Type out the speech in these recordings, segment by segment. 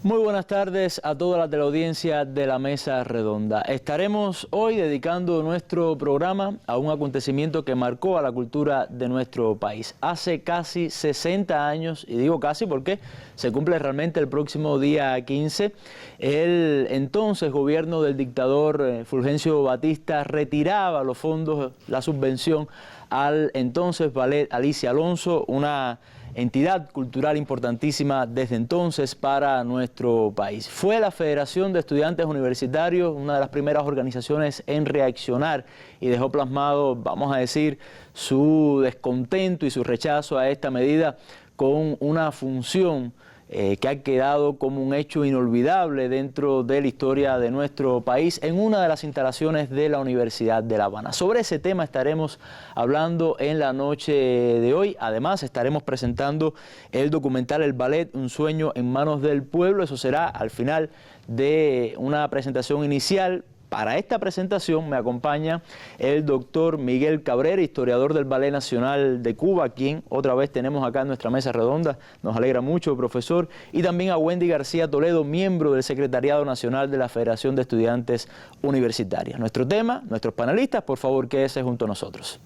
Muy buenas tardes a toda la teleaudiencia de la Mesa Redonda. Estaremos hoy dedicando nuestro programa a un acontecimiento que marcó a la cultura de nuestro país. Hace casi 60 años, y digo casi porque se cumple realmente el próximo día 15, el entonces gobierno del dictador Fulgencio Batista retiraba los fondos, la subvención al entonces Ballet Alicia Alonso, una entidad cultural importantísima desde entonces para nuestro país. Fue la Federación de Estudiantes Universitarios una de las primeras organizaciones en reaccionar y dejó plasmado, vamos a decir, su descontento y su rechazo a esta medida con una función que ha quedado como un hecho inolvidable dentro de la historia de nuestro país en una de las instalaciones de la Universidad de La Habana. Sobre ese tema estaremos hablando en la noche de hoy. Además, estaremos presentando el documental El Ballet, un sueño en manos del pueblo. Eso será al final de una presentación inicial. Para esta presentación me acompaña el doctor Miguel Cabrera, historiador del Ballet Nacional de Cuba, quien otra vez tenemos acá en nuestra mesa redonda. Nos alegra mucho, profesor. Y también a Wendy García Toledo, miembro del Secretariado Nacional de la Federación de Estudiantes Universitarias. Nuestro tema, nuestros panelistas, por favor, quédese junto a nosotros.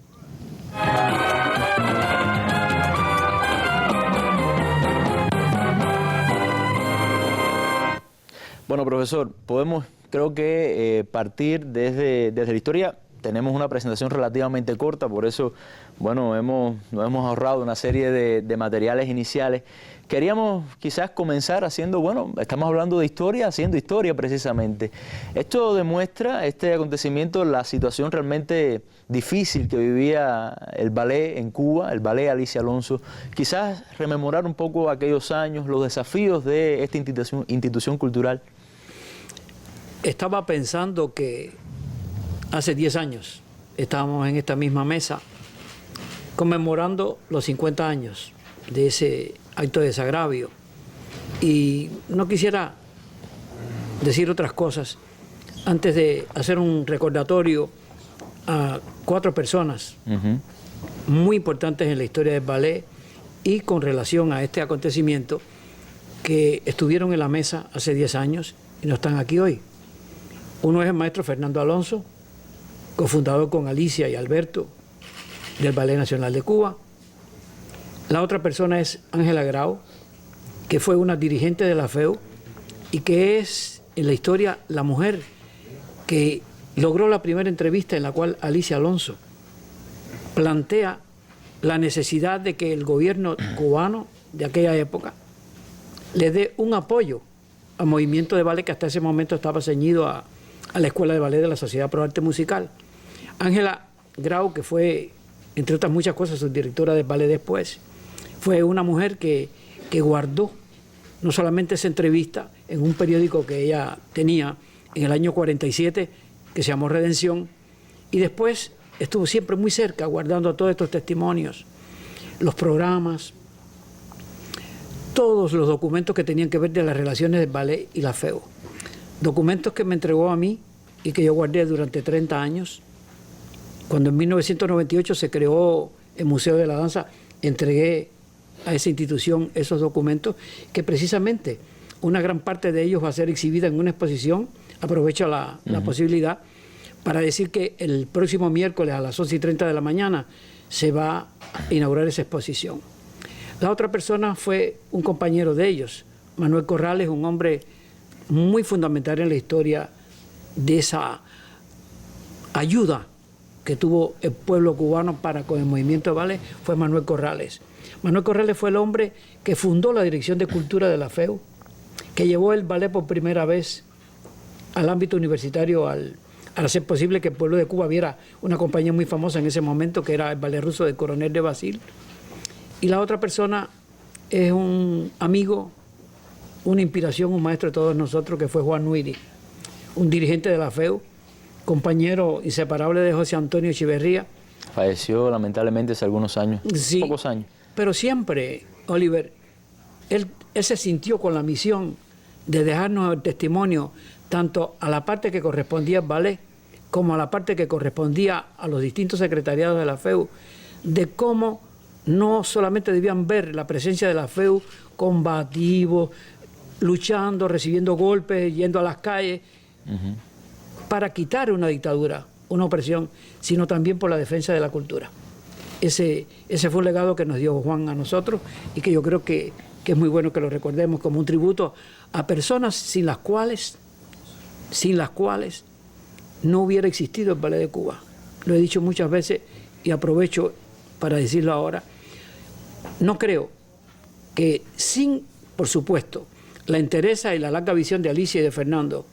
Bueno, profesor, podemos, creo que partir desde la historia. Tenemos una presentación relativamente corta, por eso, bueno, nos hemos ahorrado una serie de materiales iniciales. Queríamos quizás comenzar haciendo, bueno, estamos hablando de historia, haciendo historia precisamente. Esto demuestra, este acontecimiento, la situación realmente difícil que vivía el ballet en Cuba, el ballet Alicia Alonso. Quizás rememorar un poco aquellos años, los desafíos de esta institución cultural. Estaba pensando que hace 10 años estábamos en esta misma mesa conmemorando los 50 años de ese acto de desagravio. Y no quisiera decir otras cosas antes de hacer un recordatorio a 4 personas muy importantes en la historia del ballet y con relación a este acontecimiento que estuvieron en la mesa hace 10 años y no están aquí hoy. Uno es el maestro Fernando Alonso, cofundador con Alicia y Alberto del Ballet Nacional de Cuba. La otra persona es Ángela Grau, que fue una dirigente de la FEU y que es en la historia la mujer que logró la primera entrevista en la cual Alicia Alonso plantea la necesidad de que el gobierno cubano de aquella época le dé un apoyo al movimiento de ballet que hasta ese momento estaba ceñido a la Escuela de Ballet de la Sociedad Pro Arte Musical. Ángela Grau, que fue, entre otras muchas cosas, subdirectora de ballet después, fue una mujer que guardó no solamente esa entrevista en un periódico que ella tenía en el año 47, que se llamó Redención, y después estuvo siempre muy cerca guardando todos estos testimonios, los programas, todos los documentos que tenían que ver de las relaciones del ballet y la FEU. Documentos que me entregó a mí y que yo guardé durante 30 años. Cuando en 1998 se creó el Museo de la Danza, entregué a esa institución esos documentos que precisamente una gran parte de ellos va a ser exhibida en una exposición. Aprovecho la posibilidad para decir que el próximo miércoles a las 11:30 de la mañana se va a inaugurar esa exposición. La otra persona fue un compañero de ellos, Manuel Corrales, un hombre muy fundamental en la historia de esa ayuda que tuvo el pueblo cubano para con el movimiento de ballet, fue Manuel Corrales. Manuel Corrales fue el hombre que fundó la Dirección de Cultura de la FEU, que llevó el ballet por primera vez al ámbito universitario al hacer posible que el pueblo de Cuba viera una compañía muy famosa en ese momento, que era el ballet ruso del Coronel de Basil. Y la otra persona es un amigo, una inspiración, un maestro de todos nosotros, que fue Juan Nuiri, un dirigente de la FEU, compañero inseparable de José Antonio Echeverría. Falleció lamentablemente hace algunos años, sí, pocos años. Pero siempre, Oliver, él se sintió con la misión de dejarnos el testimonio tanto a la parte que correspondía al ballet como a la parte que correspondía a los distintos secretariados de la FEU, de cómo no solamente debían ver la presencia de la FEU combativo, luchando, recibiendo golpes, yendo a las calles, para quitar una dictadura, una opresión, sino también por la defensa de la cultura. Ese fue un legado que nos dio Juan a nosotros y que yo creo que es muy bueno que lo recordemos como un tributo a personas sin las cuales no hubiera existido el Ballet de Cuba. Lo he dicho muchas veces y aprovecho para decirlo ahora. No creo que sin, por supuesto, la entereza y la larga visión de Alicia y de Fernando,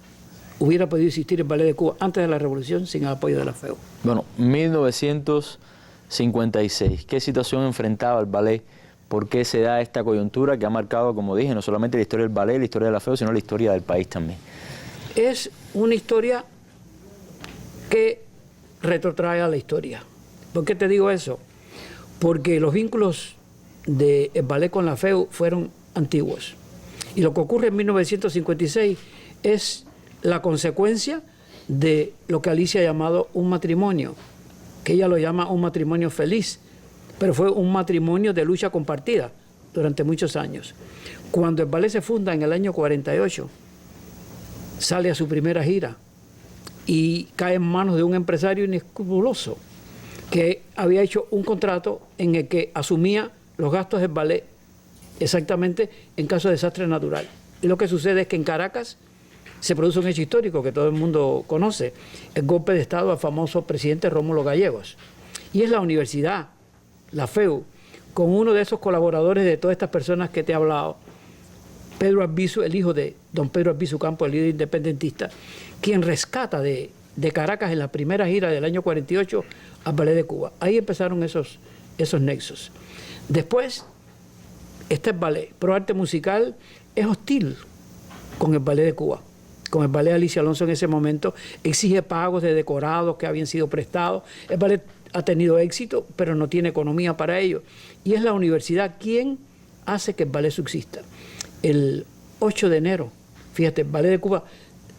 hubiera podido existir el Ballet de Cuba antes de la Revolución sin el apoyo de la FEU. Bueno, 1956, ¿qué situación enfrentaba el ballet? ¿Por qué se da esta coyuntura que ha marcado, como dije, no solamente la historia del ballet, la historia de la FEU, sino la historia del país también? Es una historia que retrotrae a la historia. ¿Por qué te digo eso? Porque los vínculos del ballet con la FEU fueron antiguos. Y lo que ocurre en 1956 es la consecuencia de lo que Alicia ha llamado un matrimonio, que ella lo llama un matrimonio feliz, pero fue un matrimonio de lucha compartida durante muchos años. Cuando el ballet se funda en el año 48, sale a su primera gira y cae en manos de un empresario inescrupuloso que había hecho un contrato en el que asumía los gastos del ballet exactamente en caso de desastre natural. Y lo que sucede es que en Caracas se produce un hecho histórico que todo el mundo conoce, el golpe de Estado al famoso presidente Rómulo Gallegos. Y es la universidad, la FEU, con uno de esos colaboradores de todas estas personas que te he hablado, Pedro Albizu, el hijo de don Pedro Albizu Campos, el líder independentista, quien rescata de Caracas en la primera gira del año 48 al Ballet de Cuba. Ahí empezaron esos nexos. Después está el ballet. ProArte Musical es hostil con el Ballet de Cuba, con el ballet Alicia Alonso en ese momento, exige pagos de decorados que habían sido prestados. El ballet ha tenido éxito, pero no tiene economía para ello. Y es la universidad quien hace que el ballet subsista. El 8 de enero, fíjate, el Ballet de Cuba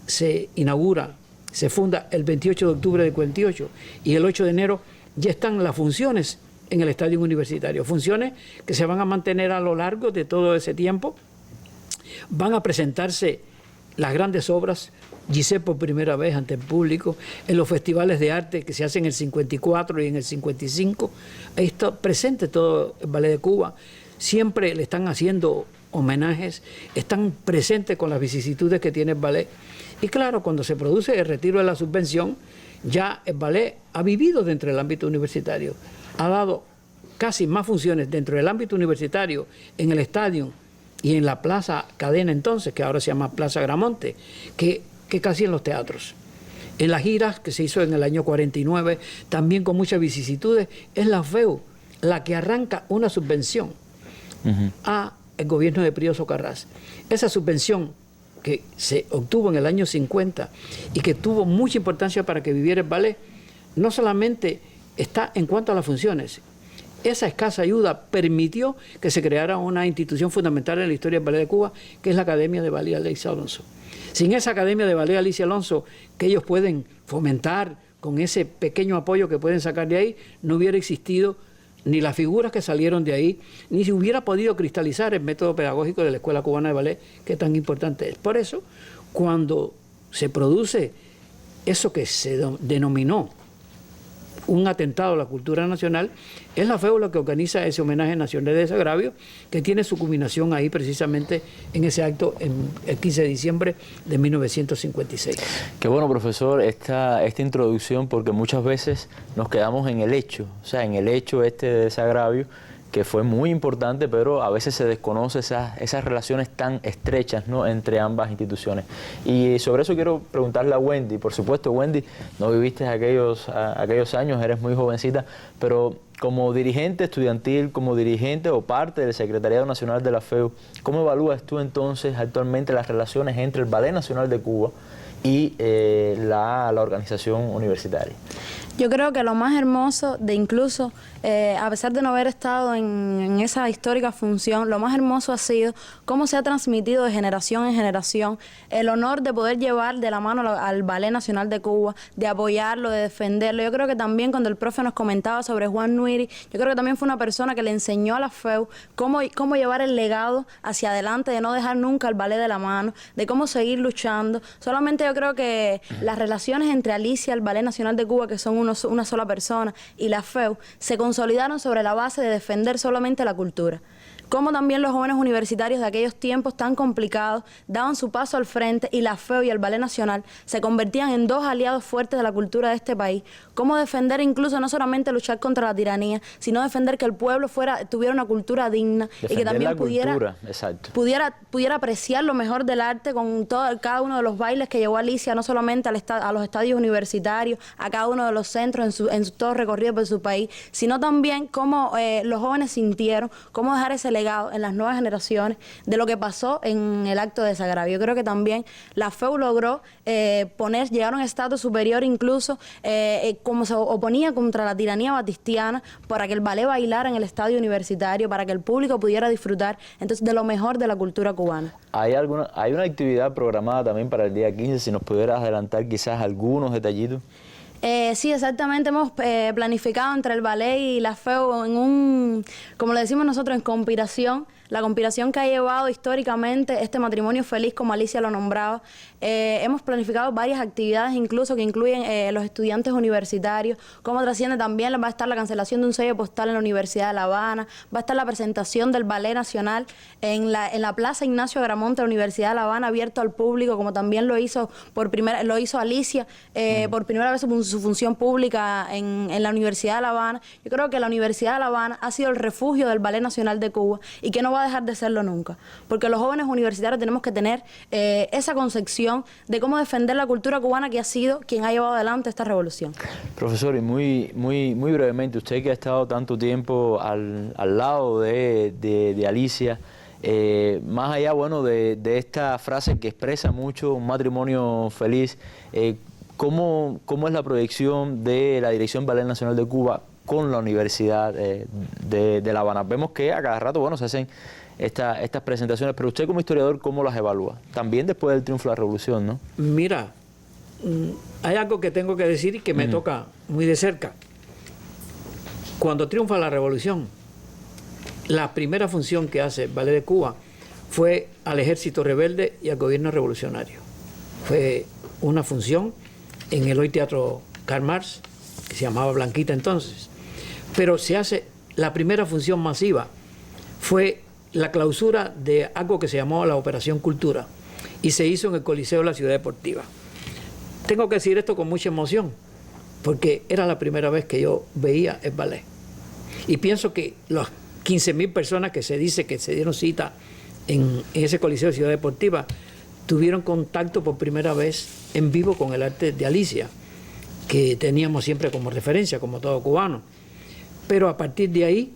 se inaugura, se funda el 28 de octubre del 48 y el 8 de enero ya están las funciones en el estadio universitario. Funciones que se van a mantener a lo largo de todo ese tiempo. Van a presentarse las grandes obras, Giselle por primera vez ante el público, en los festivales de arte que se hacen en el 54 y en el 55. Ahí está presente todo el Ballet de Cuba. Siempre le están haciendo homenajes, están presentes con las vicisitudes que tiene el ballet. Y claro, cuando se produce el retiro de la subvención, ya el ballet ha vivido dentro del ámbito universitario. Ha dado casi más funciones dentro del ámbito universitario, en el estadio y en la Plaza Cadena entonces, que ahora se llama Plaza Gramonte, que casi en los teatros. En las giras que se hizo en el año 49, también con muchas vicisitudes, es la FEU la que arranca una subvención a el gobierno de Pío Socarrás. Esa subvención que se obtuvo en el año 50 y que tuvo mucha importancia para que viviera el ballet, no solamente está en cuanto a las funciones. Esa escasa ayuda permitió que se creara una institución fundamental en la historia del Ballet de Cuba, que es la Academia de Ballet Alicia Alonso. Sin esa Academia de Ballet Alicia Alonso, que ellos pueden fomentar con ese pequeño apoyo que pueden sacar de ahí, no hubiera existido ni las figuras que salieron de ahí, ni se hubiera podido cristalizar el método pedagógico de la Escuela Cubana de Ballet, que tan importante es. Por eso, cuando se produce eso que se denominó un atentado a la cultura nacional, es la FEU la que organiza ese homenaje nacional de desagravio, que tiene su culminación ahí precisamente en ese acto en el 15 de diciembre de 1956. Qué bueno, profesor, esta introducción, porque muchas veces nos quedamos en el hecho, o sea, en el hecho de desagravio, que fue muy importante, pero a veces se desconoce esas relaciones tan estrechas, ¿no?, entre ambas instituciones. Y sobre eso quiero preguntarle a Wendy. Por supuesto, Wendy, no viviste aquellos años, eres muy jovencita, pero como dirigente estudiantil, como dirigente o parte del Secretariado Nacional de la FEU, ¿cómo evalúas tú entonces actualmente las relaciones entre el Ballet Nacional de Cuba y la organización universitaria? Yo creo que lo más hermoso de incluso, a pesar de no haber estado en esa histórica función, lo más hermoso ha sido cómo se ha transmitido de generación en generación el honor de poder llevar de la mano al Ballet Nacional de Cuba, de apoyarlo, de defenderlo. Yo creo que también cuando el profe nos comentaba sobre Juan Nuiri, yo creo que también fue una persona que le enseñó a la FEU cómo llevar el legado hacia adelante, de no dejar nunca el ballet de la mano, de cómo seguir luchando. Solamente yo creo que las relaciones entre Alicia, el Ballet Nacional de Cuba, que son una sola persona, y la FEU, se consolidaron sobre la base de defender solamente la cultura. Como también los jóvenes universitarios de aquellos tiempos tan complicados daban su paso al frente y la FEU y el Ballet Nacional se convertían en dos aliados fuertes de la cultura de este país. Cómo defender incluso no solamente luchar contra la tiranía, sino defender que el pueblo tuviera una cultura digna y que también pudiera apreciar lo mejor del arte con cada uno de los bailes que llevó Alicia, no solamente a los estadios universitarios, a cada uno de los centros en todo recorrido por su país, sino también cómo los jóvenes sintieron, cómo dejar ese legado en las nuevas generaciones de lo que pasó en el acto de desagravio. Yo creo que también la FEU logró llegar a un estatus superior incluso como se oponía contra la tiranía batistiana para que el ballet bailara en el estadio universitario, para que el público pudiera disfrutar entonces de lo mejor de la cultura cubana. ¿Hay una actividad programada también para el día 15? Si nos pudieras adelantar quizás algunos detallitos. Sí, exactamente. Hemos planificado entre el ballet y la FEU como le decimos nosotros, en conspiración. La conspiración que ha llevado históricamente este matrimonio feliz, como Alicia lo nombraba. Hemos planificado varias actividades incluso que incluyen los estudiantes universitarios, cómo trasciende también, va a estar la cancelación de un sello postal en la Universidad de La Habana, va a estar la presentación del Ballet Nacional en la Plaza Ignacio Agramonte de la Universidad de La Habana, abierto al público, como también lo hizo Alicia por primera vez su función pública en la Universidad de La Habana. Yo creo que la Universidad de La Habana ha sido el refugio del Ballet Nacional de Cuba y que no va a dejar de serlo nunca, porque los jóvenes universitarios tenemos que tener esa concepción de cómo defender la cultura cubana, que ha sido quien ha llevado adelante esta revolución. Profesor, y muy brevemente, usted que ha estado tanto tiempo al lado de Alicia, más allá de esta frase que expresa mucho un matrimonio feliz, ¿cómo es la proyección de la Dirección Ballet Nacional de Cuba con la Universidad de La Habana? Vemos que a cada rato se hacen estas presentaciones, pero usted como historiador, ¿cómo las evalúa? También después del triunfo de la revolución, ¿no? Mira, hay algo que tengo que decir y que me toca muy de cerca. Cuando triunfa la revolución, la primera función que hace el Ballet de Cuba fue al ejército rebelde y al gobierno revolucionario. Fue una función en el hoy Teatro Karl Marx, que se llamaba Blanquita entonces. Pero la primera función masiva fue la clausura de algo que se llamó la Operación Cultura y se hizo en el Coliseo de la Ciudad Deportiva. Tengo que decir esto con mucha emoción porque era la primera vez que yo veía el ballet. Y pienso que las 15.000 personas que se dice que se dieron cita en ese Coliseo de Ciudad Deportiva tuvieron contacto por primera vez en vivo con el arte de Alicia, que teníamos siempre como referencia, como todo cubano. Pero a partir de ahí,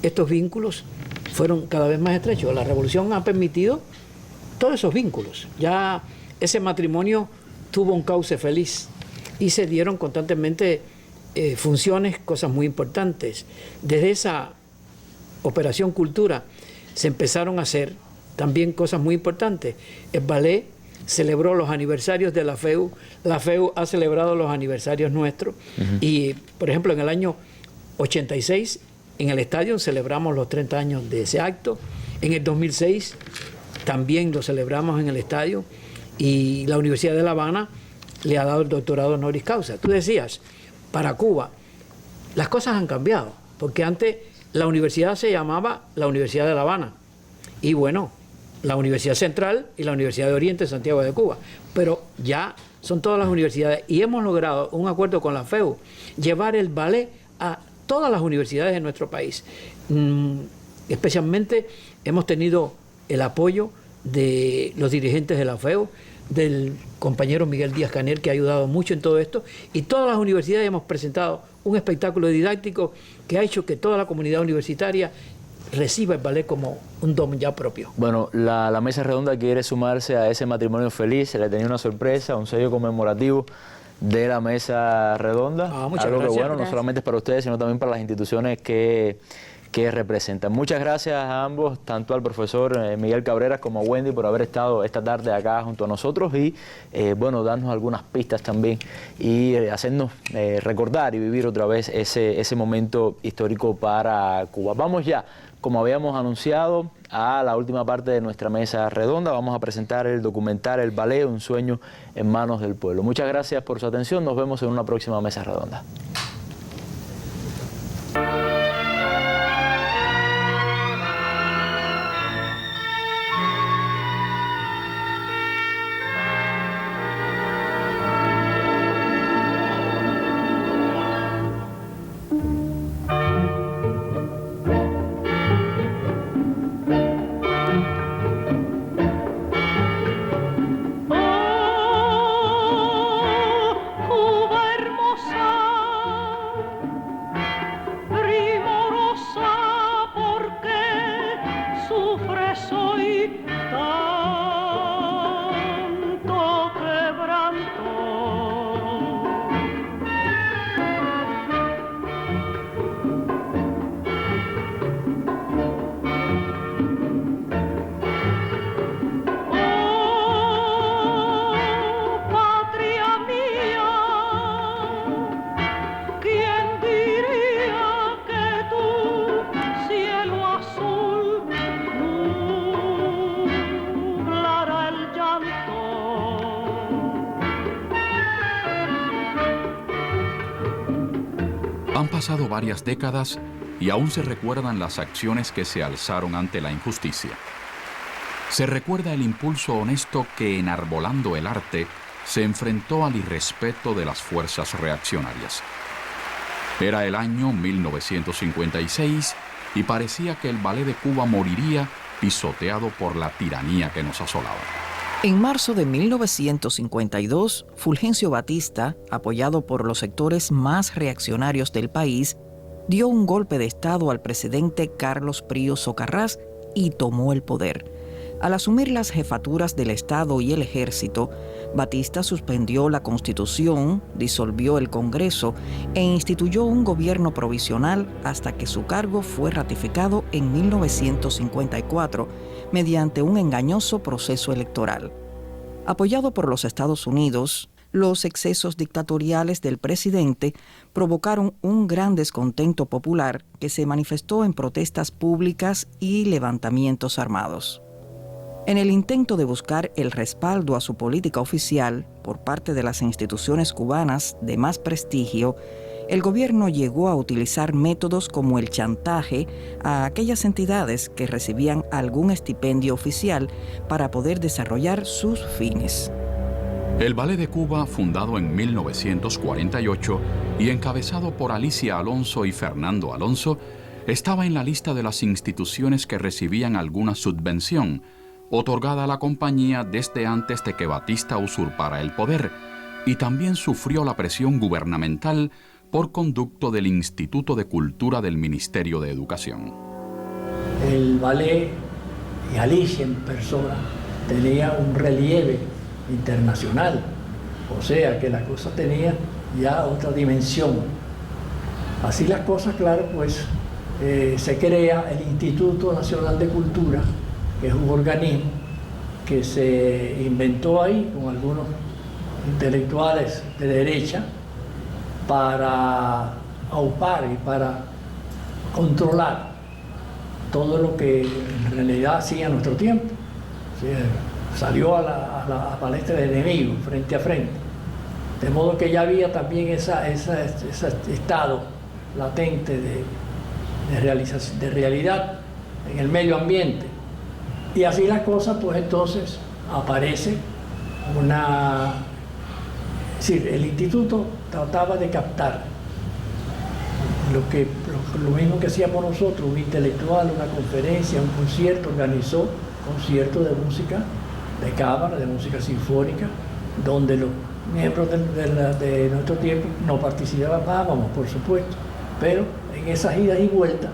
estos vínculos fueron cada vez más estrechos. La revolución ha permitido todos esos vínculos. Ya ese matrimonio tuvo un cauce feliz y se dieron constantemente funciones, cosas muy importantes. Desde esa Operación Cultura se empezaron a hacer también cosas muy importantes. El ballet celebró los aniversarios de la FEU ha celebrado los aniversarios nuestros y, por ejemplo, en el año 86 en el estadio celebramos los 30 años de ese acto. En el 2006 también lo celebramos en el estadio y la Universidad de La Habana le ha dado el doctorado honoris causa. Tú decías, para Cuba las cosas han cambiado, porque antes la universidad se llamaba la Universidad de La Habana y bueno, la Universidad Central y la Universidad de Oriente Santiago de Cuba, pero ya son todas las universidades y hemos logrado un acuerdo con la FEU, llevar el ballet a todas las universidades de nuestro país. Especialmente hemos tenido el apoyo de los dirigentes de la FEU, del compañero Miguel Díaz-Canel, que ha ayudado mucho en todo esto, y todas las universidades hemos presentado un espectáculo didáctico que ha hecho que toda la comunidad universitaria reciba el ballet como un don ya propio. Bueno, la mesa redonda quiere sumarse a ese matrimonio feliz, se le tenía una sorpresa, un sello conmemorativo. de la mesa redonda. Muchas Algo gracias. que bueno, no solamente es para ustedes, sino también para las instituciones que representan. Muchas gracias a ambos, tanto al profesor Miguel Cabreras como a Wendy por haber estado esta tarde acá junto a nosotros y bueno, darnos algunas pistas también y hacernos recordar y vivir otra vez ese momento histórico para Cuba. Vamos ya, como habíamos anunciado, a la última parte de nuestra mesa redonda. Vamos a presentar el documental El Ballet, un sueño en manos del pueblo. Muchas gracias por su atención. Nos vemos en una próxima mesa redonda. Han pasado varias décadas y aún se recuerdan las acciones que se alzaron ante la injusticia. Se recuerda el impulso honesto que, enarbolando el arte, se enfrentó al irrespeto de las fuerzas reaccionarias. Era el año 1956 y parecía que el Ballet de Cuba moriría pisoteado por la tiranía que nos asolaba. En marzo de 1952, Fulgencio Batista, apoyado por los sectores más reaccionarios del país, dio un golpe de Estado al presidente Carlos Prío Socarrás y tomó el poder. Al asumir las jefaturas del Estado y el Ejército, Batista suspendió la Constitución, disolvió el Congreso e instituyó un gobierno provisional hasta que su cargo fue ratificado en 1954 mediante un engañoso proceso electoral. Apoyado por los Estados Unidos, los excesos dictatoriales del presidente provocaron un gran descontento popular que se manifestó en protestas públicas y levantamientos armados. En el intento de buscar el respaldo a su política oficial por parte de las instituciones cubanas de más prestigio, el gobierno llegó a utilizar métodos como el chantaje a aquellas entidades que recibían algún estipendio oficial para poder desarrollar sus fines. El Ballet de Cuba, fundado en 1948 y encabezado por Alicia Alonso y Fernando Alonso, estaba en la lista de las instituciones que recibían alguna subvención, otorgada a la compañía desde antes de que Batista usurpara el poder, y también sufrió la presión gubernamental por conducto del Instituto de Cultura del Ministerio de Educación. El ballet y Alicia en persona tenía un relieve internacional, o sea que la cosa tenía ya otra dimensión. Así las cosas, claro, pues se crea el Instituto Nacional de Cultura, que es un organismo que se inventó ahí con algunos intelectuales de derecha para aupar y para controlar todo lo que en realidad hacía nuestro tiempo. O sea, salió a la palestra del enemigo, frente a frente. De modo que ya había también ese estado latente de realidad en el medio ambiente. Y así las cosas, pues entonces aparece es decir, el instituto trataba de captar lo mismo que hacíamos nosotros, un intelectual, una conferencia, un concierto, organizó conciertos de música de cámara, de música sinfónica, donde los miembros de nuestro tiempo no participábamos, por supuesto, pero en esas idas y vueltas,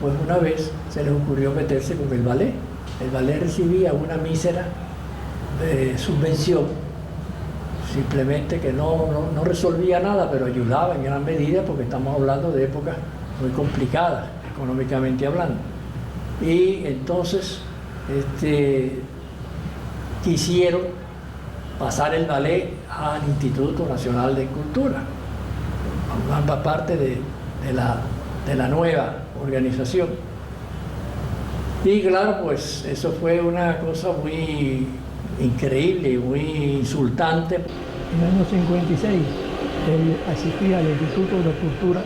pues una vez se les ocurrió meterse con el ballet. El ballet recibía una mísera subvención, simplemente que no resolvía nada, pero ayudaba en gran medida porque estamos hablando de épocas muy complicadas, económicamente hablando. Y entonces quisieron pasar el ballet al Instituto Nacional de Cultura, ambas partes de la nueva organización. Y claro, pues eso fue una cosa muy increíble, muy insultante. En el año 56 él asistía al Instituto de Cultura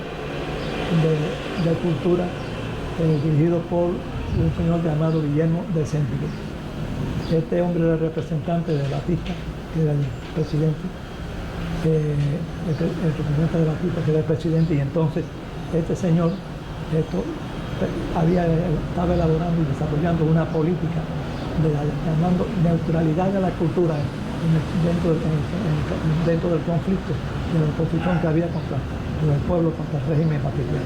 dirigido por un señor llamado Guillermo de Séndigo. Este hombre era representante de Batista, que era el presidente, el representante de Batista, que era el presidente, y entonces este señor estaba elaborando y desarrollando una política llamando neutralidad de la cultura dentro del conflicto de la oposición que había contra el pueblo, contra el régimen batistano.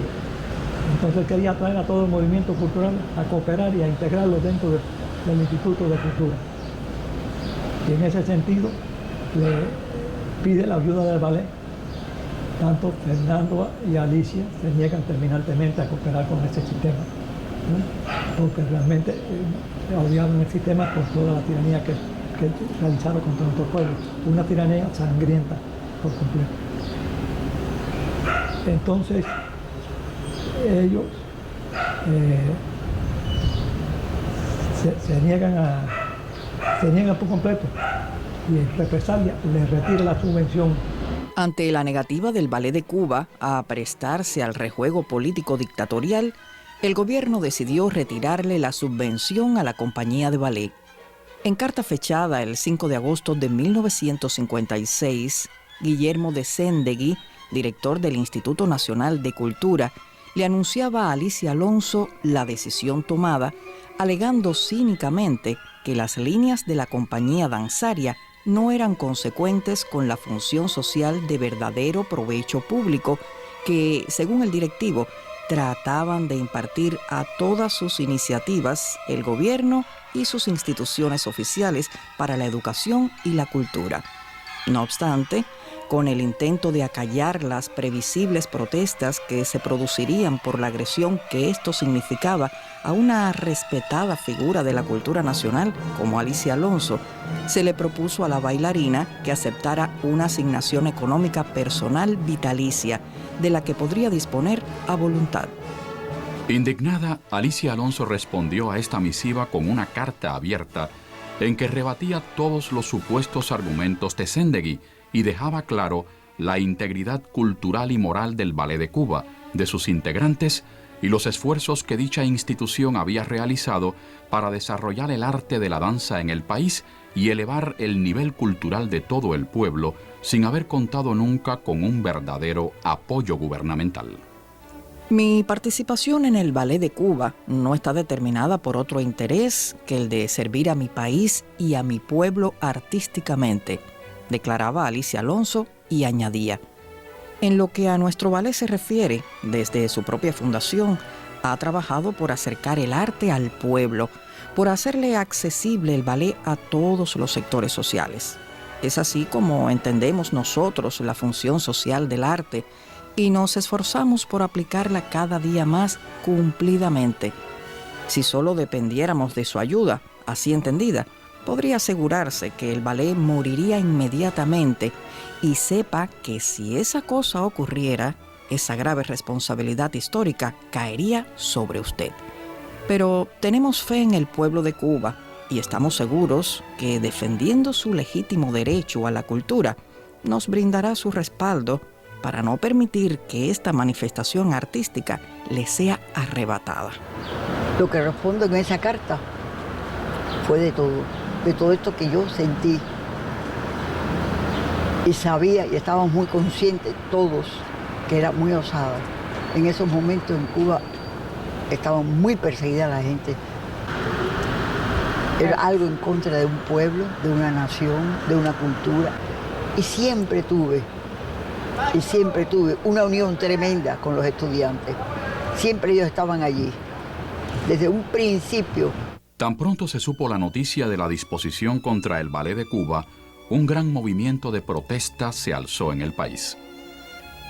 Entonces quería traer a todo el movimiento cultural a cooperar y a integrarlo dentro del Instituto de Cultura. Y en ese sentido le pide la ayuda del ballet. Tanto Fernando y Alicia se niegan terminantemente a cooperar con ese sistema, ¿no? Porque realmente odiaban el sistema por toda la tiranía que realizaron contra nuestro pueblo, una tiranía sangrienta por completo. Entonces ellos se niegan por completo y en represalia les retira la subvención. Ante la negativa del Ballet de Cuba a prestarse al rejuego político dictatorial, el gobierno decidió retirarle la subvención a la compañía de ballet. En carta fechada el 5 de agosto de 1956, Guillermo de Séndigo, director del Instituto Nacional de Cultura, le anunciaba a Alicia Alonso la decisión tomada, alegando cínicamente que las líneas de la compañía danzaria no eran consecuentes con la función social de verdadero provecho público que, según el directivo, trataban de impartir a todas sus iniciativas el gobierno y sus instituciones oficiales para la educación y la cultura. No obstante, con el intento de acallar las previsibles protestas que se producirían por la agresión que esto significaba a una respetada figura de la cultura nacional como Alicia Alonso, se le propuso a la bailarina que aceptara una asignación económica personal vitalicia, de la que podría disponer a voluntad. Indignada, Alicia Alonso respondió a esta misiva con una carta abierta en que rebatía todos los supuestos argumentos de Séndigo y dejaba claro la integridad cultural y moral del Ballet de Cuba, de sus integrantes y los esfuerzos que dicha institución había realizado para desarrollar el arte de la danza en el país y elevar el nivel cultural de todo el pueblo sin haber contado nunca con un verdadero apoyo gubernamental. Mi participación en el Ballet de Cuba no está determinada por otro interés que el de servir a mi país y a mi pueblo artísticamente, declaraba Alicia Alonso y añadía: en lo que a nuestro ballet se refiere, desde su propia fundación, ha trabajado por acercar el arte al pueblo, por hacerle accesible el ballet a todos los sectores sociales. Es así como entendemos nosotros la función social del arte y nos esforzamos por aplicarla cada día más cumplidamente. Si solo dependiéramos de su ayuda, así entendida, podría asegurarse que el ballet moriría inmediatamente, y sepa que si esa cosa ocurriera, esa grave responsabilidad histórica caería sobre usted. Pero tenemos fe en el pueblo de Cuba y estamos seguros que, defendiendo su legítimo derecho a la cultura, nos brindará su respaldo para no permitir que esta manifestación artística le sea arrebatada. Lo que respondo en esa carta fue de todo esto que yo sentí. Y sabía y estábamos muy conscientes todos que era muy osada. En esos momentos en Cuba estaba muy perseguida la gente. Era algo en contra de un pueblo, de una nación, de una cultura. Y siempre tuve una unión tremenda con los estudiantes. Siempre ellos estaban allí, desde un principio. Tan pronto se supo la noticia de la disposición contra el Ballet de Cuba, un gran movimiento de protesta se alzó en el país.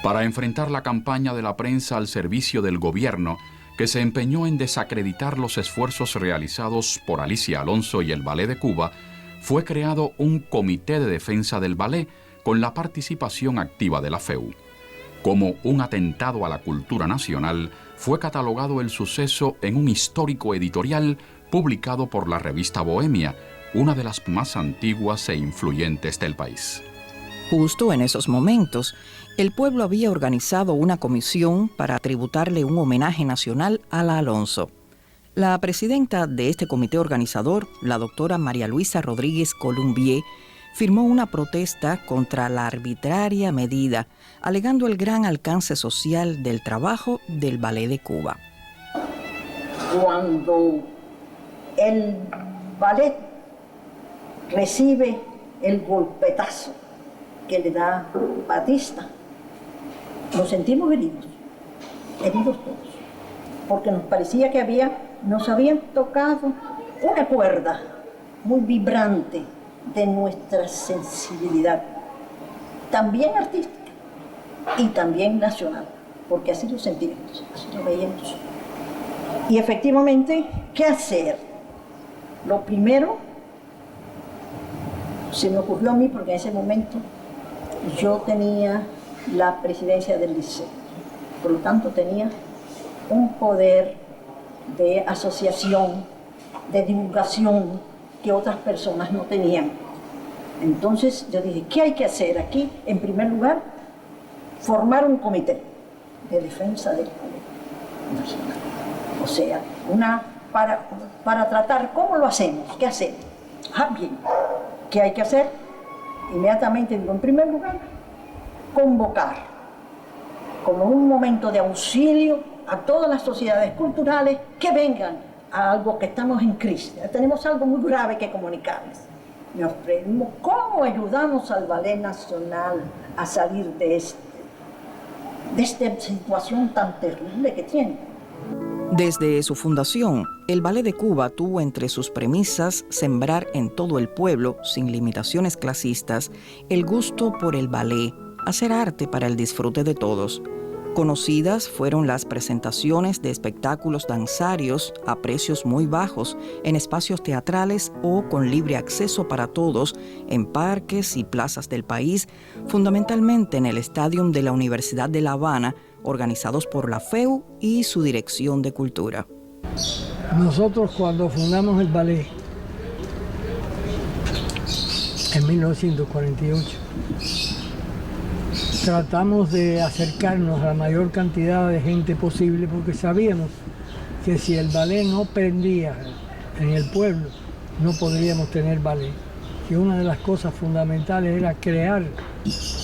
Para enfrentar la campaña de la prensa al servicio del gobierno, que se empeñó en desacreditar los esfuerzos realizados por Alicia Alonso y el Ballet de Cuba, fue creado un Comité de Defensa del Ballet con la participación activa de la FEU. Como un atentado a la cultura nacional, fue catalogado el suceso en un histórico editorial publicado por la revista Bohemia, una de las más antiguas e influyentes del país. Justo en esos momentos, el pueblo había organizado una comisión para tributarle un homenaje nacional a la Alonso. La presidenta de este comité organizador, la doctora María Luisa Rodríguez Columbier, firmó una protesta contra la arbitraria medida, alegando el gran alcance social del trabajo del Ballet de Cuba. Cuando el ballet recibe el golpetazo que le da Batista, nos sentimos heridos todos, porque nos parecía que nos habían tocado una cuerda muy vibrante de nuestra sensibilidad, también artística y también nacional, porque así lo sentimos, así lo veíamos. Y efectivamente, ¿qué hacer? Lo primero, se me ocurrió a mí, porque en ese momento yo tenía la presidencia del liceo, por lo tanto tenía un poder de asociación, de divulgación que otras personas no tenían. Entonces yo dije, ¿qué hay que hacer aquí? En primer lugar, formar un comité de defensa del ballet nacional. O sea, para tratar cómo lo hacemos, qué hacemos. Bien, ¿qué hay que hacer? Inmediatamente digo, en primer lugar, convocar como un momento de auxilio a todas las sociedades culturales que vengan a algo que estamos en crisis. Tenemos algo muy grave que comunicarles. Nos preguntamos cómo ayudamos al Ballet Nacional a salir de esta situación tan terrible que tiene. Desde su fundación, el Ballet de Cuba tuvo entre sus premisas sembrar en todo el pueblo, sin limitaciones clasistas, el gusto por el ballet, hacer arte para el disfrute de todos. Conocidas fueron las presentaciones de espectáculos danzarios a precios muy bajos en espacios teatrales o con libre acceso para todos en parques y plazas del país, fundamentalmente en el Estadio de la Universidad de La Habana, organizados por la FEU y su Dirección de Cultura. Nosotros cuando fundamos el ballet en 1948, tratamos de acercarnos a la mayor cantidad de gente posible porque sabíamos que si el ballet no prendía en el pueblo, no podríamos tener ballet. Que una de las cosas fundamentales era crear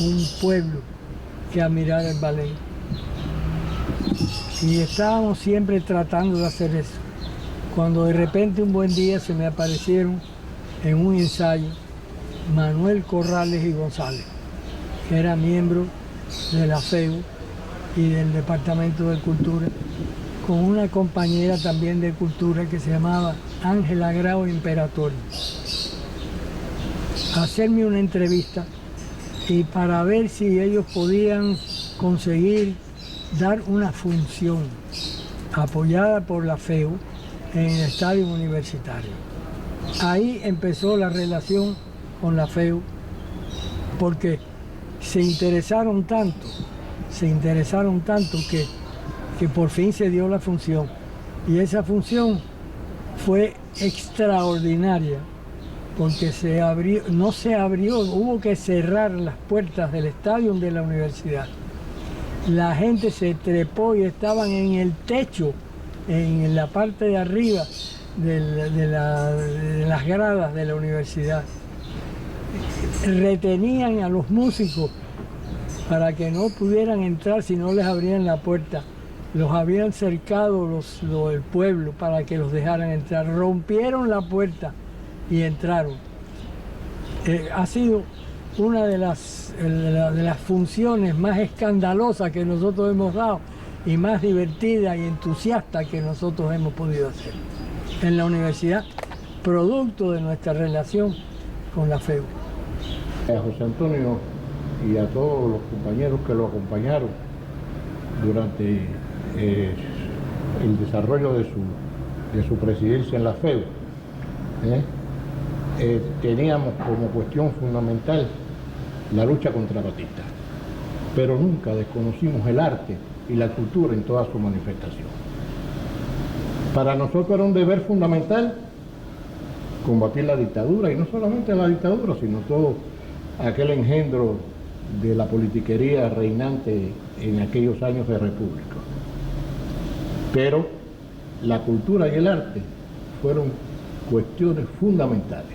un pueblo que admirara el ballet. Y estábamos siempre tratando de hacer eso. Cuando de repente un buen día se me aparecieron en un ensayo Manuel Corrales y González, que era miembro de la FEU y del Departamento de Cultura, con una compañera también de Cultura que se llamaba Ángela Grau Imperatori. Hacerme una entrevista y para ver si ellos podían conseguir dar una función apoyada por la FEU en el estadio universitario. Ahí empezó la relación con la FEU porque se interesaron tanto que por fin se dio la función. Y esa función fue extraordinaria porque no se abrió, hubo que cerrar las puertas del estadio de la universidad. La gente se trepó y estaban en el techo, en la parte de arriba de las gradas de la universidad. Retenían a los músicos para que no pudieran entrar si no les abrían la puerta. Los habían cercado el pueblo para que los dejaran entrar. Rompieron la puerta y entraron. Ha sido una de las funciones más escandalosas que nosotros hemos dado y más divertida y entusiasta que nosotros hemos podido hacer en la universidad, producto de nuestra relación con la FEU. A José Antonio y a todos los compañeros que lo acompañaron durante el desarrollo de su presidencia en la FEU, teníamos como cuestión fundamental la lucha contra Batista, pero nunca desconocimos el arte y la cultura en toda su manifestación. Para nosotros era un deber fundamental combatir la dictadura, y no solamente la dictadura, sino todo aquel engendro de la politiquería reinante en aquellos años de república. Pero la cultura y el arte fueron cuestiones fundamentales.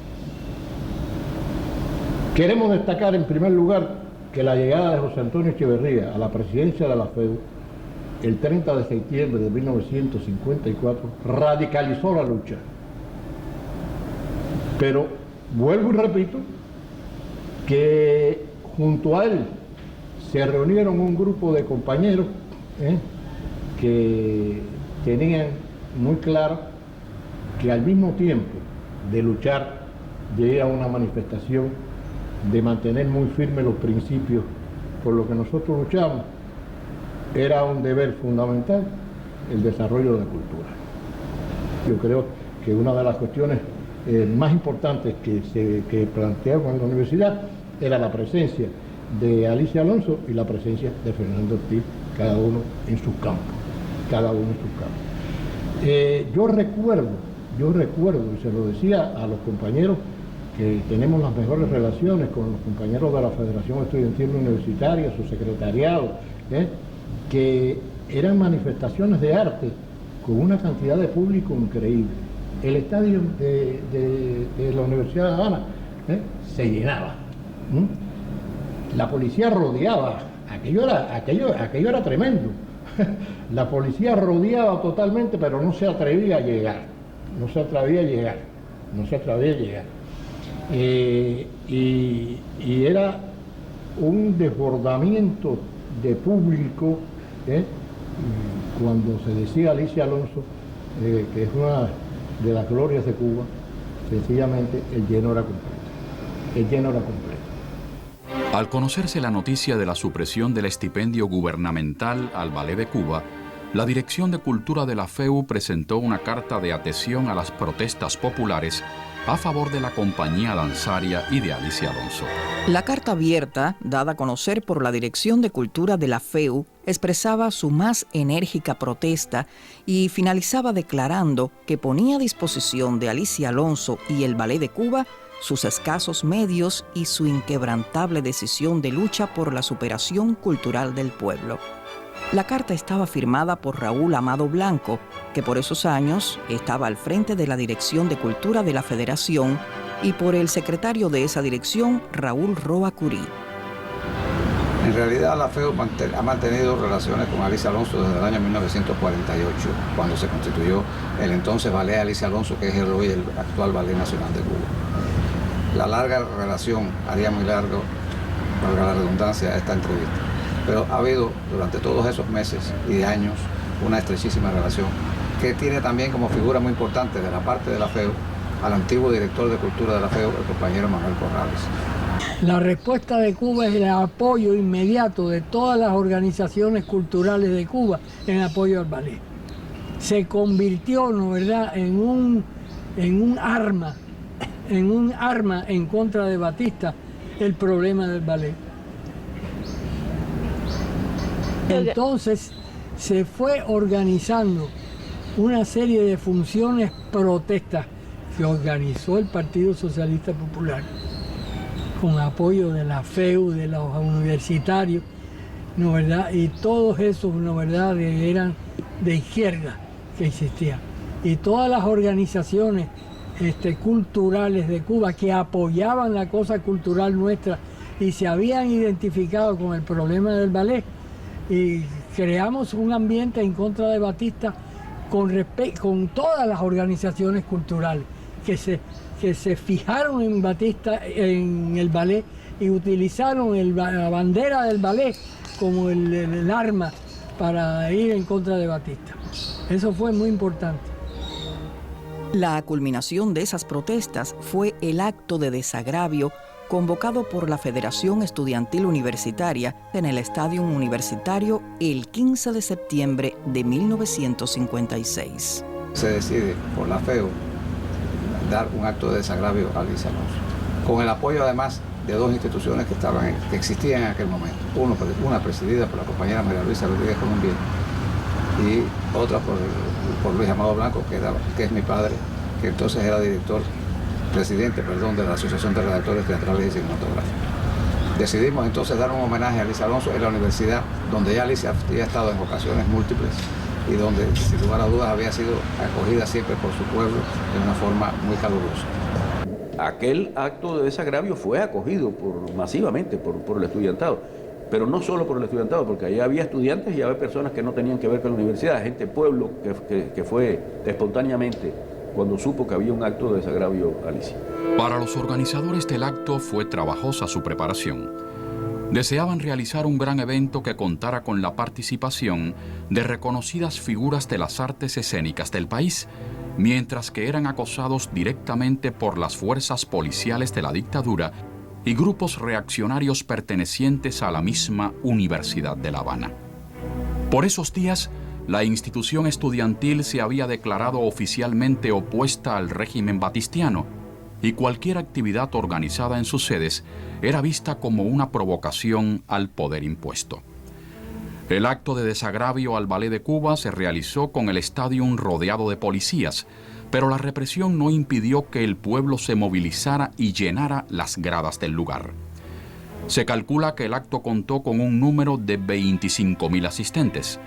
Queremos destacar en primer lugar que la llegada de José Antonio Echeverría a la presidencia de la FEU el 30 de septiembre de 1954 radicalizó la lucha. Pero vuelvo y repito que junto a él se reunieron un grupo de compañeros que tenían muy claro que al mismo tiempo de luchar, de ir a una manifestación, de mantener muy firmes los principios por los que nosotros luchamos, era un deber fundamental el desarrollo de la cultura. Yo creo que una de las cuestiones más importantes que planteamos en la universidad era la presencia de Alicia Alonso y la presencia de Fernando Ortiz, cada uno en sus campos, Yo recuerdo, y se lo decía a los compañeros que tenemos las mejores relaciones con los compañeros de la Federación Estudiantil Universitaria, su secretariado, que eran manifestaciones de arte con una cantidad de público increíble. El estadio de la Universidad de La Habana se llenaba. La policía rodeaba, aquello era tremendo. La policía rodeaba totalmente, pero no se atrevía a llegar. Y era un desbordamiento de público, cuando se decía Alicia Alonso, que es una de las glorias de Cuba, sencillamente el lleno era completo. Al conocerse la noticia de la supresión del estipendio gubernamental al Ballet de Cuba, la Dirección de Cultura de la FEU presentó una carta de adhesión a las protestas populares a favor de la compañía danzaria y de Alicia Alonso. La carta abierta, dada a conocer por la Dirección de Cultura de la FEU, expresaba su más enérgica protesta y finalizaba declarando que ponía a disposición de Alicia Alonso y el Ballet de Cuba sus escasos medios y su inquebrantable decisión de lucha por la superación cultural del pueblo. La carta estaba firmada por Raúl Amado Blanco, que por esos años estaba al frente de la Dirección de Cultura de la Federación, y por el secretario de esa dirección, Raúl Roa Curí. En realidad, la FEU ha mantenido relaciones con Alicia Alonso desde el año 1948, cuando se constituyó el entonces Ballet Alicia Alonso, que es hoy el actual Ballet Nacional de Cuba. La larga relación haría muy largo, valga la redundancia, esta entrevista. Pero ha habido durante todos esos meses y años una estrechísima relación que tiene también como figura muy importante de la parte de la FEU al antiguo director de Cultura de la FEU, el compañero Manuel Corrales. La respuesta de Cuba es el apoyo inmediato de todas las organizaciones culturales de Cuba en apoyo al ballet. Se convirtió, ¿no verdad?, en un arma en contra de Batista, el problema del ballet. Entonces se fue organizando una serie de funciones protestas que organizó el Partido Socialista Popular con apoyo de la FEU, de los universitarios, ¿no verdad? Y todos esos, ¿no verdad?, eran de izquierda que existían. Y todas las organizaciones culturales de Cuba que apoyaban la cosa cultural nuestra y se habían identificado con el problema del ballet, y creamos un ambiente en contra de Batista con todas las organizaciones culturales que se fijaron en Batista, en el ballet, y utilizaron la bandera del ballet como el arma para ir en contra de Batista. Eso fue muy importante. La culminación de esas protestas fue el acto de desagravio convocado por la Federación Estudiantil Universitaria en el Estadio Universitario el 15 de septiembre de 1956. Se decide por la FEU dar un acto de desagravio a Alicia Alonso, con el apoyo además de dos instituciones que existían en aquel momento. Una presidida por la compañera María Luisa Rodríguez Colombier y otra por Luis Amado Blanco, que es mi padre, que entonces era presidente de la Asociación de Redactores Teatrales y Cinematográficos. Decidimos entonces dar un homenaje a Alicia Alonso en la universidad, donde ya Alicia había estado en ocasiones múltiples y donde, sin lugar a dudas, había sido acogida siempre por su pueblo de una forma muy calurosa. Aquel acto de desagravio fue acogido masivamente por el estudiantado, pero no solo por el estudiantado, porque allá había estudiantes y había personas que no tenían que ver con la universidad, gente del pueblo que fue espontáneamente cuando supo que había un acto de desagravio a Alicia. Para los organizadores del acto fue trabajosa su preparación. Deseaban realizar un gran evento que contara con la participación de reconocidas figuras de las artes escénicas del país, mientras que eran acosados directamente por las fuerzas policiales de la dictadura y grupos reaccionarios pertenecientes a la misma Universidad de La Habana. Por esos días, la institución estudiantil se había declarado oficialmente opuesta al régimen batistiano y cualquier actividad organizada en sus sedes era vista como una provocación al poder impuesto. El acto de desagravio al Ballet de Cuba se realizó con el estadio rodeado de policías, pero la represión no impidió que el pueblo se movilizara y llenara las gradas del lugar. Se calcula que el acto contó con un número de 25.000 asistentes,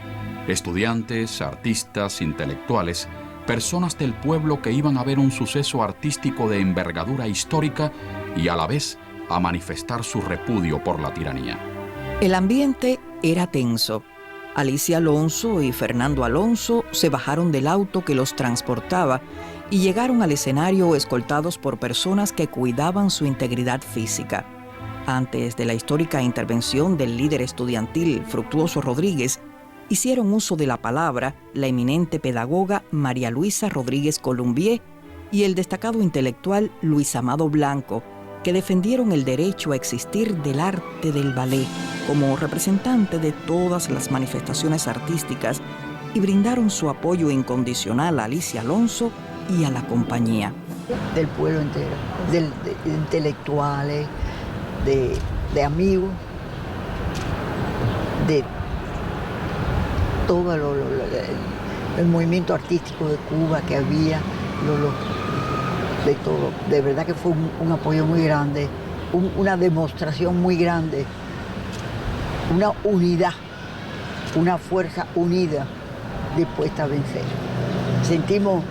estudiantes, artistas, intelectuales, personas del pueblo que iban a ver un suceso artístico de envergadura histórica y a la vez a manifestar su repudio por la tiranía. El ambiente era tenso. Alicia Alonso y Fernando Alonso se bajaron del auto que los transportaba y llegaron al escenario escoltados por personas que cuidaban su integridad física. Antes de la histórica intervención del líder estudiantil Fructuoso Rodríguez, hicieron uso de la palabra la eminente pedagoga María Luisa Rodríguez Colombier y el destacado intelectual Luis Amado Blanco, que defendieron el derecho a existir del arte del ballet como representante de todas las manifestaciones artísticas y brindaron su apoyo incondicional a Alicia Alonso y a la compañía. Del pueblo entero, de intelectuales, de amigos, de todo el movimiento artístico de Cuba que había, de todo. De verdad que fue un apoyo muy grande, una demostración muy grande, una unidad, una fuerza unida dispuesta a vencer. Sentimos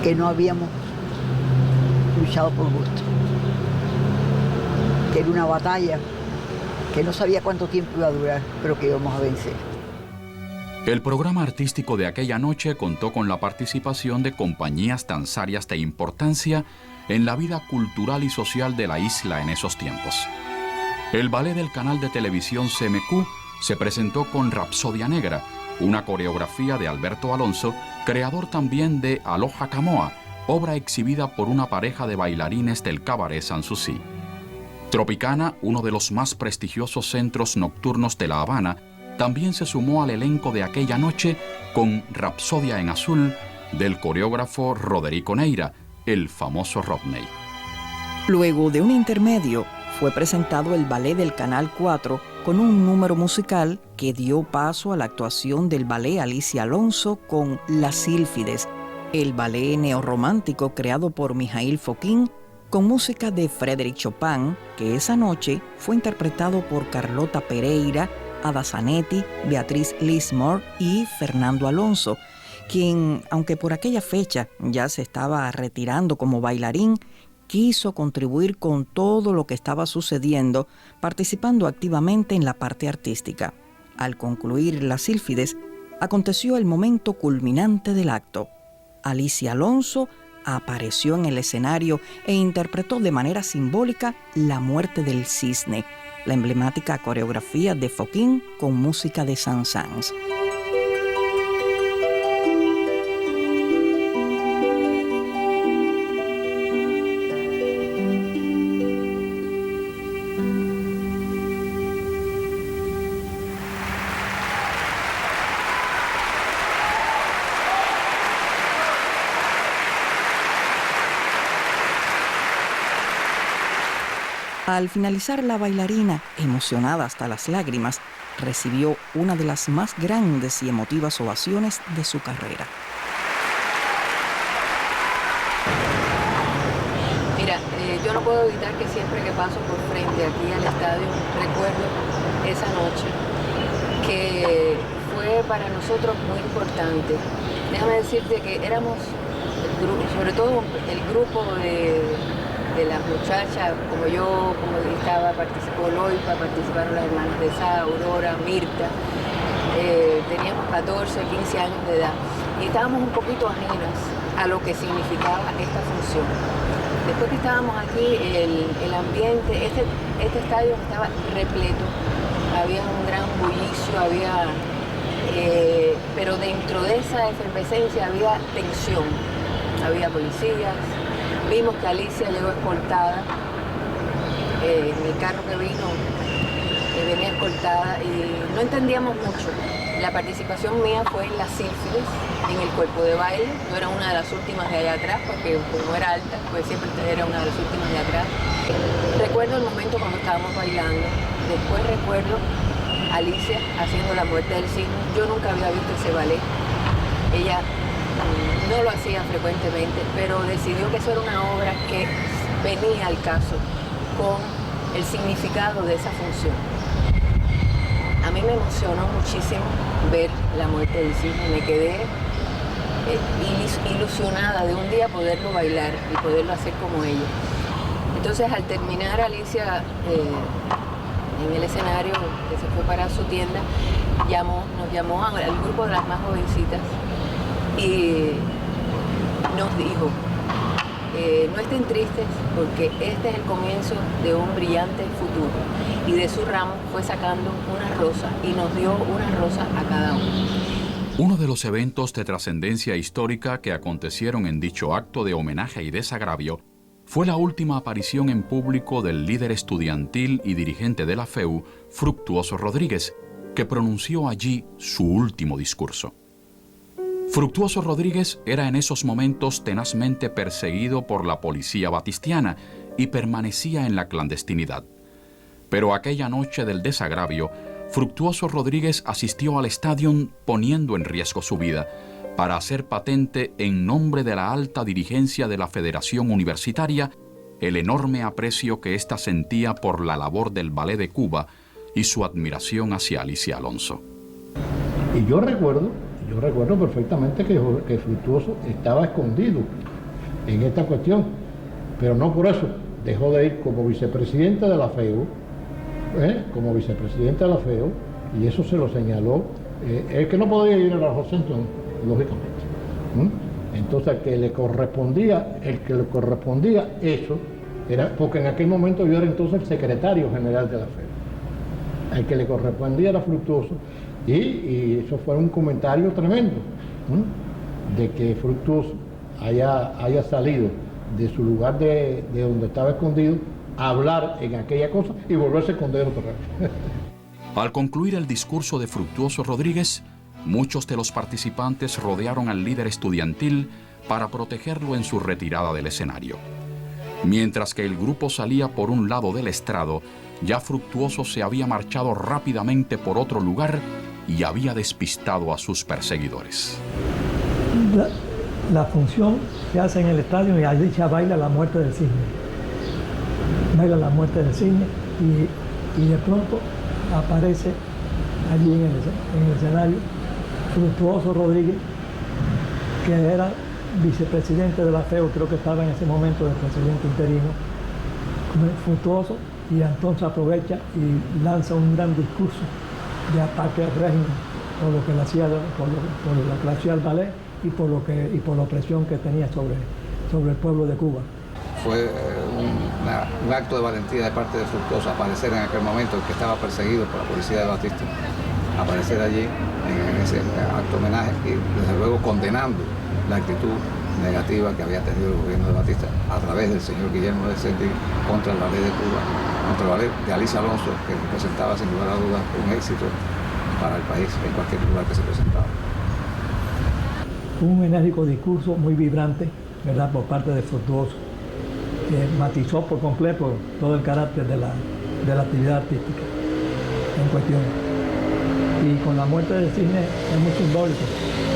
que no habíamos luchado por gusto, que era una batalla que no sabía cuánto tiempo iba a durar, pero que íbamos a vencer. El programa artístico de aquella noche contó con la participación de compañías danzarias de importancia en la vida cultural y social de la isla en esos tiempos. El ballet del canal de televisión CMQ se presentó con Rapsodia Negra, una coreografía de Alberto Alonso, creador también de Aloha Camoa, obra exhibida por una pareja de bailarines del Cabaret Sanssouci. Tropicana, uno de los más prestigiosos centros nocturnos de La Habana, también se sumó al elenco de aquella noche con Rapsodia en Azul del coreógrafo Roderico Neira, el famoso Rodney. Luego de un intermedio, fue presentado el ballet del Canal 4 con un número musical que dio paso a la actuación del ballet Alicia Alonso con Las Sílfides, el ballet neorromántico creado por Mijaíl Foquín con música de Frédéric Chopin, que esa noche fue interpretado por Carlota Pereira, Ada Zanetti, Beatriz Lismore y Fernando Alonso, quien, aunque por aquella fecha ya se estaba retirando como bailarín, quiso contribuir con todo lo que estaba sucediendo, participando activamente en la parte artística. Al concluir Las Sílfides, aconteció el momento culminante del acto. Alicia Alonso apareció en el escenario e interpretó de manera simbólica La muerte del cisne, la emblemática coreografía de Foquín con música de Saint-Saëns. Al finalizar, la bailarina, emocionada hasta las lágrimas, recibió una de las más grandes y emotivas ovaciones de su carrera. Mira, yo no puedo evitar que siempre que paso por frente aquí al estadio recuerdo esa noche que fue para nosotros muy importante. Déjame decirte que éramos, sobre todo el grupo de las muchachas, como yo, como estaba, participó Loipa, participaron las hermanas de Sá, Aurora, Mirta, teníamos 14, 15 años de edad y estábamos un poquito ajenas a lo que significaba esta función. Después que estábamos aquí, el ambiente, este estadio estaba repleto, había un gran bullicio, pero dentro de esa efervescencia había tensión, había policías. Vimos que Alicia llegó escoltada, en el carro que vino, venía escoltada y no entendíamos mucho. La participación mía fue en la sílfides, en el cuerpo de baile. Yo era una de las últimas de allá atrás, porque como era alta, pues siempre era una de las últimas de atrás. Recuerdo el momento cuando estábamos bailando. Después recuerdo a Alicia haciendo La Muerte del Cisne. Yo nunca había visto ese ballet. Ella no lo hacía frecuentemente, pero decidió que eso era una obra que venía al caso con el significado de esa función. A mí me emocionó muchísimo ver La Muerte del Cisne, me quedé ilusionada de un día poderlo bailar y poderlo hacer como ella. Entonces, al terminar, Alicia en el escenario, que se fue para su tienda, nos llamó al grupo de las más jovencitas y nos dijo, no estén tristes porque este es el comienzo de un brillante futuro. Y de su ramo fue sacando una rosa y nos dio una rosa a cada uno. Uno de los eventos de trascendencia histórica que acontecieron en dicho acto de homenaje y desagravio fue la última aparición en público del líder estudiantil y dirigente de la FEU, Fructuoso Rodríguez, que pronunció allí su último discurso. Fructuoso Rodríguez era en esos momentos tenazmente perseguido por la policía batistiana y permanecía en la clandestinidad. Pero aquella noche del desagravio, Fructuoso Rodríguez asistió al estadio poniendo en riesgo su vida para hacer patente en nombre de la alta dirigencia de la Federación Universitaria el enorme aprecio que ésta sentía por la labor del Ballet de Cuba y su admiración hacia Alicia Alonso. Y yo recuerdo perfectamente que Fructuoso estaba escondido en esta cuestión, pero no por eso dejó de ir como vicepresidente de la FEU, y eso se lo señaló, el que no podía ir a la Washington, lógicamente. Entonces el que le correspondía eso, era porque en aquel momento yo era entonces el secretario general de la FEU. El que le correspondía era Fructuoso, y eso fue un comentario tremendo, de que Fructuoso haya salido de su lugar de donde estaba escondido a hablar en aquella cosa y volverse a esconder otra vez. Al concluir el discurso de Fructuoso Rodríguez, muchos de los participantes rodearon al líder estudiantil para protegerlo en su retirada del escenario. Mientras que el grupo salía por un lado del estrado, ya Fructuoso se había marchado rápidamente por otro lugar y había despistado a sus perseguidores. La función se hace en el estadio y Alicia baila La Muerte del Cisne. Baila La Muerte del Cisne y de pronto aparece allí en el escenario Fructuoso Rodríguez, que era vicepresidente de la FEU, creo que estaba en ese momento de presidente interino, Fructuoso, y entonces aprovecha y lanza un gran discurso de ataque al régimen por lo que le hacía, por lo que le hacía al ballet y por la opresión que tenía sobre el pueblo de Cuba. Fue un acto de valentía de parte de Fructuoso aparecer en aquel momento, el que estaba perseguido por la policía de Batista, aparecer allí en ese acto de homenaje y desde luego condenando la actitud negativa que había tenido el gobierno de Batista a través del señor Guillermo de Cendí contra el ballet de Cuba, contra el ballet de Alicia Alonso, que representaba sin lugar a dudas un éxito para el país en cualquier lugar que se presentaba. Un enérgico discurso muy vibrante, ¿verdad?, por parte de Fructuoso. que matizó por completo todo el carácter de la actividad artística en cuestión. Y con la muerte del cine es muy simbólico,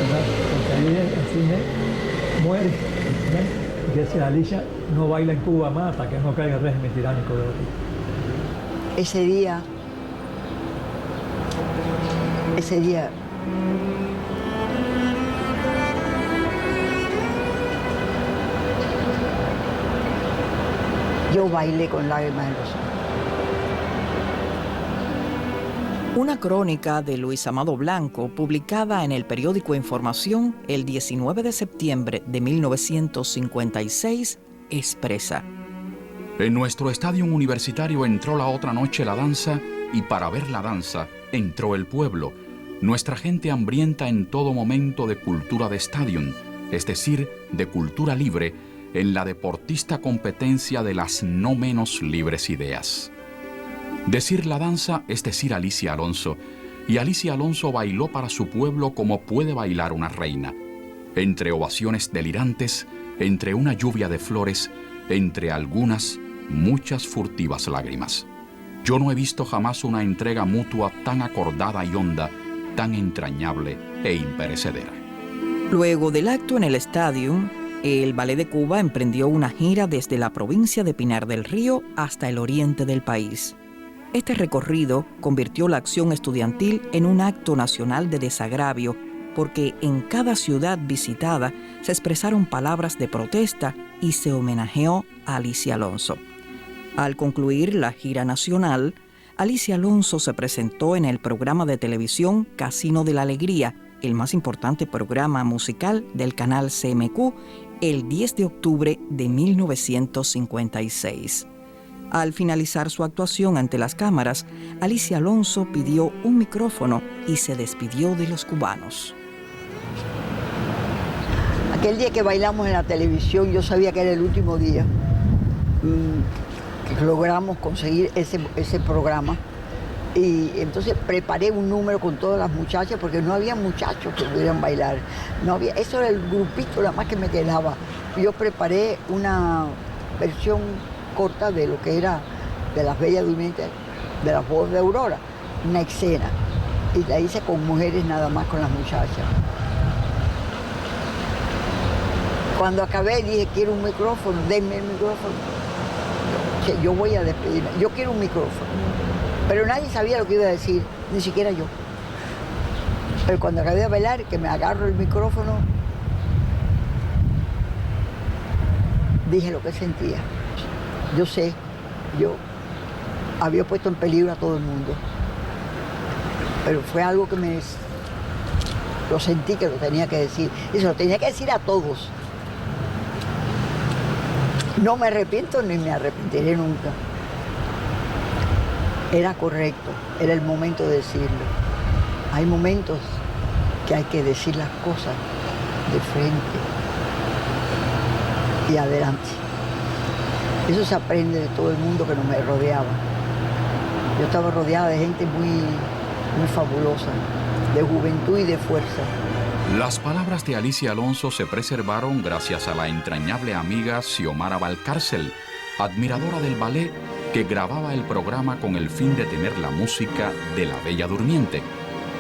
¿verdad? Porque ahí el cine muere, ¿verdad? Que si Alicia no baila en Cuba más hasta que no caiga el régimen tiránico de Batista. Ese día, yo bailé con lágrimas en los ojos. Una crónica de Luis Amado Blanco, publicada en el periódico Información el 19 de septiembre de 1956, expresa: En nuestro estadio universitario entró la otra noche la danza, y para ver la danza entró el pueblo, nuestra gente hambrienta en todo momento de cultura de stadium, es decir, de cultura libre, en la deportista competencia de las no menos libres ideas. Decir la danza es decir Alicia Alonso, y Alicia Alonso bailó para su pueblo como puede bailar una reina, entre ovaciones delirantes, entre una lluvia de flores, entre algunas, muchas furtivas lágrimas. Yo no he visto jamás una entrega mutua tan acordada y honda, tan entrañable e imperecedera. Luego del acto en el Stadium, el Ballet de Cuba emprendió una gira desde la provincia de Pinar del Río hasta el oriente del país. Este recorrido convirtió la acción estudiantil en un acto nacional de desagravio, porque en cada ciudad visitada se expresaron palabras de protesta y se homenajeó a Alicia Alonso. Al concluir la gira nacional, Alicia Alonso se presentó en el programa de televisión Casino de la Alegría, el más importante programa musical del canal CMQ, el 10 de octubre de 1956. Al finalizar su actuación ante las cámaras, Alicia Alonso pidió un micrófono y se despidió de los cubanos. Aquel día que bailamos en la televisión, yo sabía que era el último día que logramos conseguir ese programa. Y entonces preparé un número con todas las muchachas, porque no había muchachos que pudieran bailar. No había, eso era el grupito, la más que me quedaba. Yo preparé una versión corta de lo que era de las Bellas Durmientes, de las bodas de Aurora, una escena. Y la hice con mujeres nada más, con las muchachas. Cuando acabé dije, quiero un micrófono, denme el micrófono. Yo voy a despedirme, yo quiero un micrófono. Pero nadie sabía lo que iba a decir, ni siquiera yo. Pero cuando acabé de bailar, que me agarro el micrófono, dije lo que sentía. Yo sé, yo había puesto en peligro a todo el mundo. Pero fue algo que lo sentí que lo tenía que decir. Y se lo tenía que decir a todos. No me arrepiento ni me arrepentiré nunca. Era correcto, era el momento de decirlo. Hay momentos que hay que decir las cosas de frente y adelante. Eso se aprende de todo el mundo que me rodeaba. Yo estaba rodeada de gente muy fabulosa, de juventud y de fuerza. Las palabras de Alicia Alonso se preservaron gracias a la entrañable amiga Xiomara Valcárcel, admiradora del ballet, que grababa el programa con el fin de tener la música de La Bella Durmiente,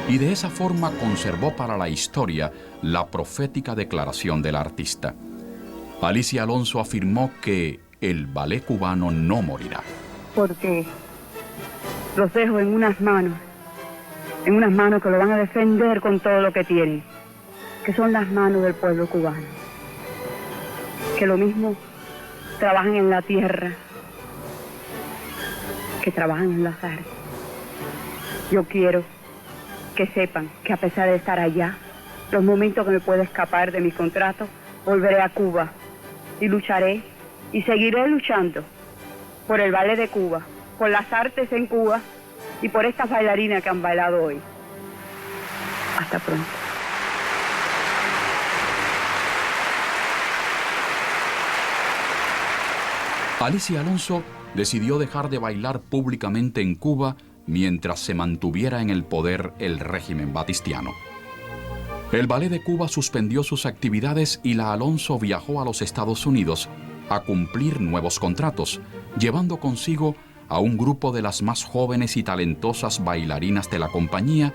y de esa forma conservó para la historia la profética declaración del artista. Alicia Alonso afirmó que el ballet cubano no morirá. Porque los dejo en unas manos que lo van a defender con todo lo que tienen, que son las manos del pueblo cubano, que lo mismo trabajan en la tierra, que trabajan en las artes. Yo quiero que sepan que a pesar de estar allá, los momentos que me puedo escapar de mi contrato, volveré a Cuba y lucharé y seguiré luchando por el ballet de Cuba, por las artes en Cuba y por estas bailarinas que han bailado hoy. Hasta pronto. Alicia Alonso decidió dejar de bailar públicamente en Cuba mientras se mantuviera en el poder el régimen batistiano. El Ballet de Cuba suspendió sus actividades y la Alonso viajó a los Estados Unidos, a cumplir nuevos contratos, llevando consigo a un grupo de las más jóvenes y talentosas bailarinas de la compañía,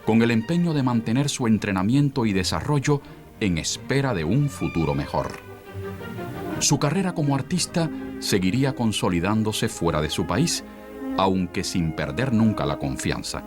con el empeño de mantener su entrenamiento y desarrollo en espera de un futuro mejor. Su carrera como artista seguiría consolidándose fuera de su país, aunque sin perder nunca la confianza.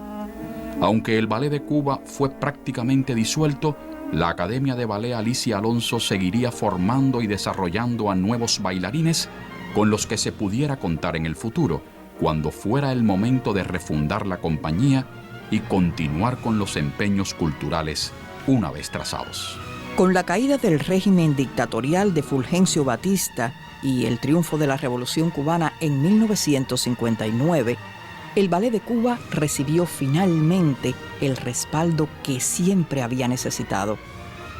Aunque el Ballet de Cuba fue prácticamente disuelto, la Academia de Ballet Alicia Alonso seguiría formando y desarrollando a nuevos bailarines con los que se pudiera contar en el futuro, cuando fuera el momento de refundar la compañía y continuar con los empeños culturales una vez trazados. Con la caída del régimen dictatorial de Fulgencio Batista y el triunfo de la Revolución Cubana en 1959, el Ballet de Cuba recibió finalmente el respaldo que siempre había necesitado.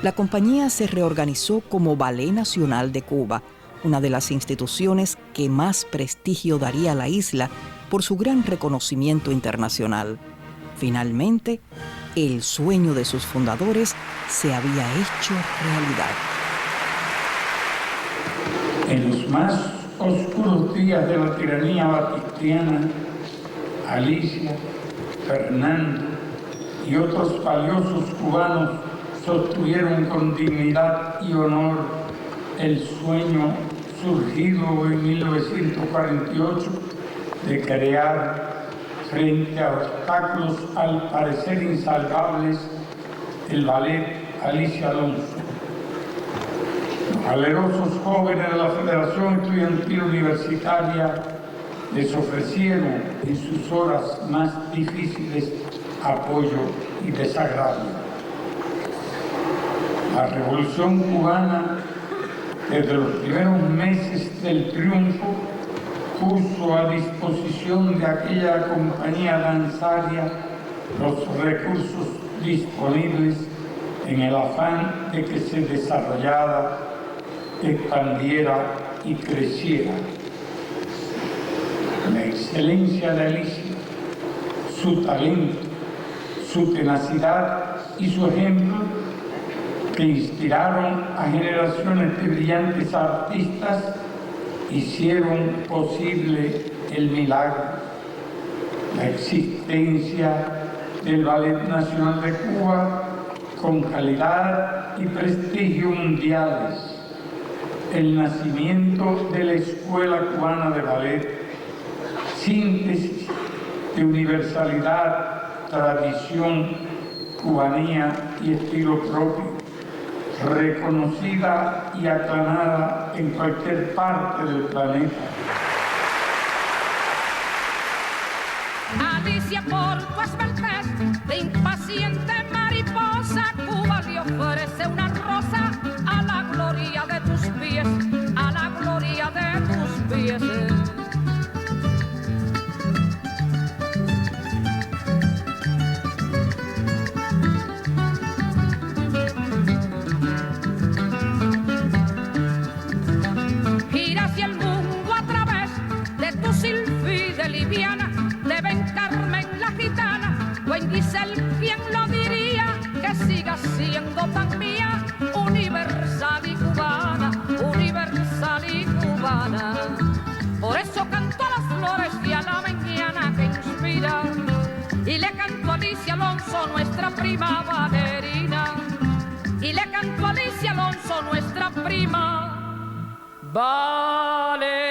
La compañía se reorganizó como Ballet Nacional de Cuba, una de las instituciones que más prestigio daría a la isla por su gran reconocimiento internacional. Finalmente, el sueño de sus fundadores se había hecho realidad. En los más oscuros días de la tiranía batistiana, Alicia, Fernando y otros valiosos cubanos sostuvieron con dignidad y honor el sueño surgido en 1948 de crear, frente a obstáculos al parecer insalvables, el Ballet Alicia Alonso. Los valerosos jóvenes de la Federación Estudiantil Universitaria les ofrecieron en sus horas más difíciles apoyo y desagravio. La Revolución Cubana, desde los primeros meses del triunfo, puso a disposición de aquella compañía danzaria los recursos disponibles en el afán de que se desarrollara, expandiera y creciera. La excelencia de Alicia, su talento, su tenacidad y su ejemplo, que inspiraron a generaciones de brillantes artistas, hicieron posible el milagro, la existencia del Ballet Nacional de Cuba con calidad y prestigio mundiales, el nacimiento de la Escuela Cubana de Ballet, síntesis de universalidad, tradición, cubanía y estilo propio, reconocida y aclamada en cualquier parte del planeta. Alicia, por tu esbeltez de impaciente mariposa, Cuba le ofrece una rosa a la gloria de tus pies, a la gloria de tus pies. Gira hacia el mundo a través de tu silfide liviana, de Ben Carmen la gitana, Buen Giselle, ¿quién lo diría? Que siga siendo tan mía, universal y cubana, universal y cubana. Por eso canto a las flores y a la mañana que inspira, y le canto a Alicia Alonso, nuestra prima bailarina, y le canto a Alicia Alonso, nuestra prima bailarina.